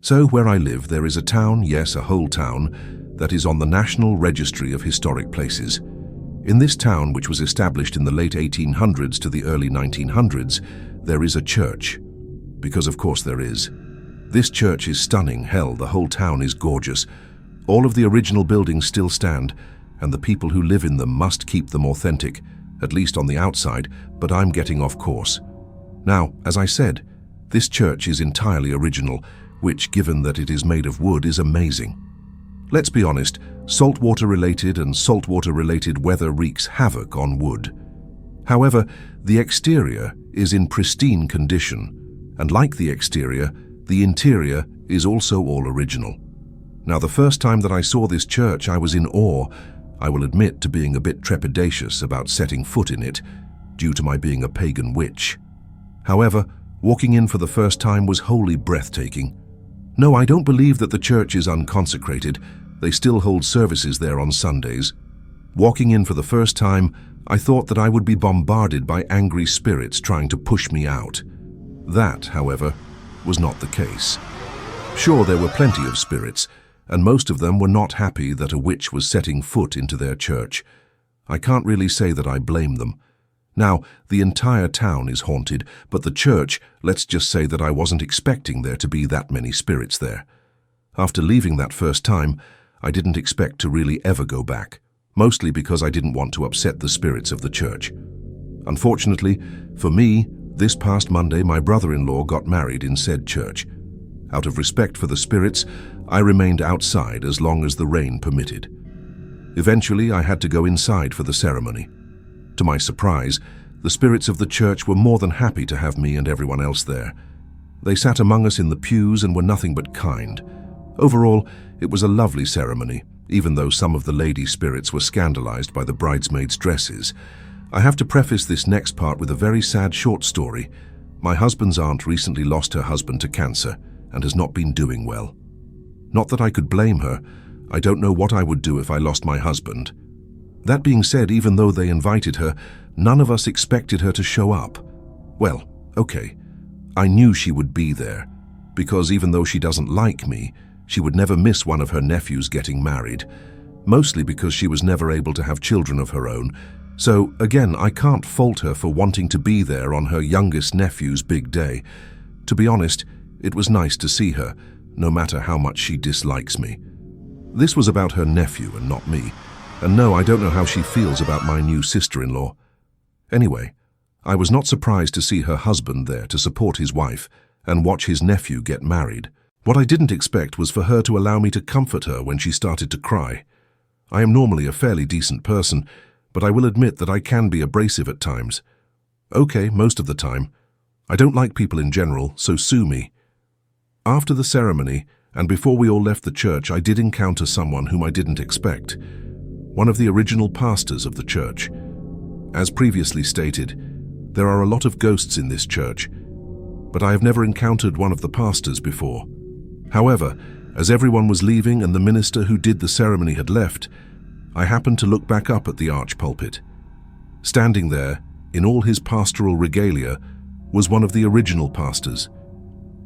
So where I live, there is a town, yes, a whole town, that is on the National Registry of Historic Places. In this town, which was established in the late 1800s to the early 1900s, there is a church. Because of course there is. This church is stunning. Hell, the whole town is gorgeous. All of the original buildings still stand, and the people who live in them must keep them authentic, at least on the outside, but I'm getting off course. Now, as I said, this church is entirely original, which, given that it is made of wood, is amazing. Let's be honest, saltwater-related and saltwater-related weather wreaks havoc on wood. However, the exterior is in pristine condition, and like the exterior, the interior is also all original. Now, the first time that I saw this church, I was in awe. I will admit to being a bit trepidatious about setting foot in it, due to my being a pagan witch. However, walking in for the first time was wholly breathtaking. No, I don't believe that the church is unconsecrated. They still hold services there on Sundays. Walking in for the first time, I thought that I would be bombarded by angry spirits trying to push me out. That, however, was not the case. Sure, there were plenty of spirits, and most of them were not happy that a witch was setting foot into their church. I can't really say that I blame them. Now, the entire town is haunted, but the church, let's just say that I wasn't expecting there to be that many spirits there. After leaving that first time, I didn't expect to really ever go back, mostly because I didn't want to upset the spirits of the church. Unfortunately, for me, this past Monday my brother-in-law got married in said church. Out of respect for the spirits, I remained outside as long as the rain permitted. Eventually, I had to go inside for the ceremony. To my surprise, the spirits of the church were more than happy to have me and everyone else there. They sat among us in the pews and were nothing but kind. Overall, it was a lovely ceremony, even though some of the lady spirits were scandalized by the bridesmaids' dresses. I have to preface this next part with a very sad short story. My husband's aunt recently lost her husband to cancer and has not been doing well. Not that I could blame her. I don't know what I would do if I lost my husband. That being said, even though they invited her, none of us expected her to show up. Well, okay, I knew she would be there, because even though she doesn't like me, she would never miss one of her nephews getting married, mostly because she was never able to have children of her own. So, again, I can't fault her for wanting to be there on her youngest nephew's big day. To be honest, it was nice to see her, no matter how much she dislikes me. This was about her nephew and not me. And no, I don't know how she feels about my new sister-in-law. Anyway, I was not surprised to see her husband there to support his wife and watch his nephew get married. What I didn't expect was for her to allow me to comfort her when she started to cry. I am normally a fairly decent person, but I will admit that I can be abrasive at times. Okay, most of the time. I don't like people in general, so sue me. After the ceremony, and before we all left the church, I did encounter someone whom I didn't expect. One of the original pastors of the church. As previously stated, there are a lot of ghosts in this church, but I have never encountered one of the pastors before. However, as everyone was leaving and the minister who did the ceremony had left, I happened to look back up at the arch pulpit. Standing there, in all his pastoral regalia, was one of the original pastors.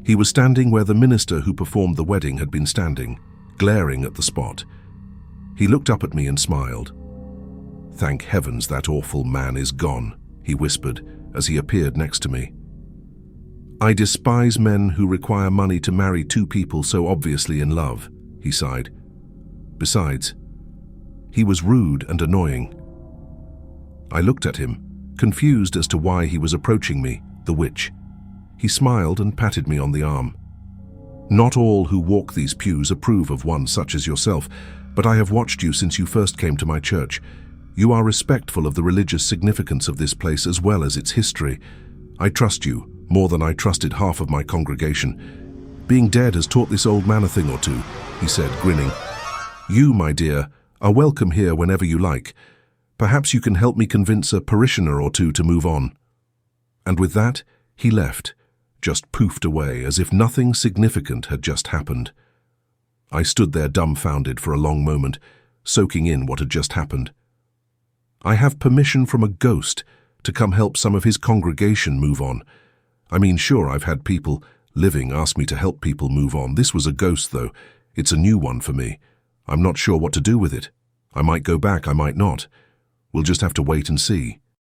He was standing where the minister who performed the wedding had been standing, glaring at the spot. He looked up at me and smiled. "Thank heavens that awful man is gone," he whispered as he appeared next to me. "I despise men who require money to marry two people so obviously in love," he sighed. Besides, he was rude and annoying. I looked at him, confused as to why he was approaching me, the witch. He smiled and patted me on the arm. "Not all who walk these pews approve of one such as yourself, but I have watched you since you first came to my church. You are respectful of the religious significance of this place as well as its history. I trust you, more than I trusted half of my congregation. Being dead has taught this old man a thing or two," he said, grinning. "You, my dear, are welcome here whenever you like. Perhaps you can help me convince a parishioner or two to move on." And with that, he left, just poofed away as if nothing significant had just happened. I stood there dumbfounded for a long moment, soaking in what had just happened. I have permission from a ghost to come help some of his congregation move on. I mean, sure, I've had people, Living asked me to help people move on. This was a ghost, though. It's a new one for me. I'm not sure what to do with it. I might go back, I might not. We'll just have to wait and see.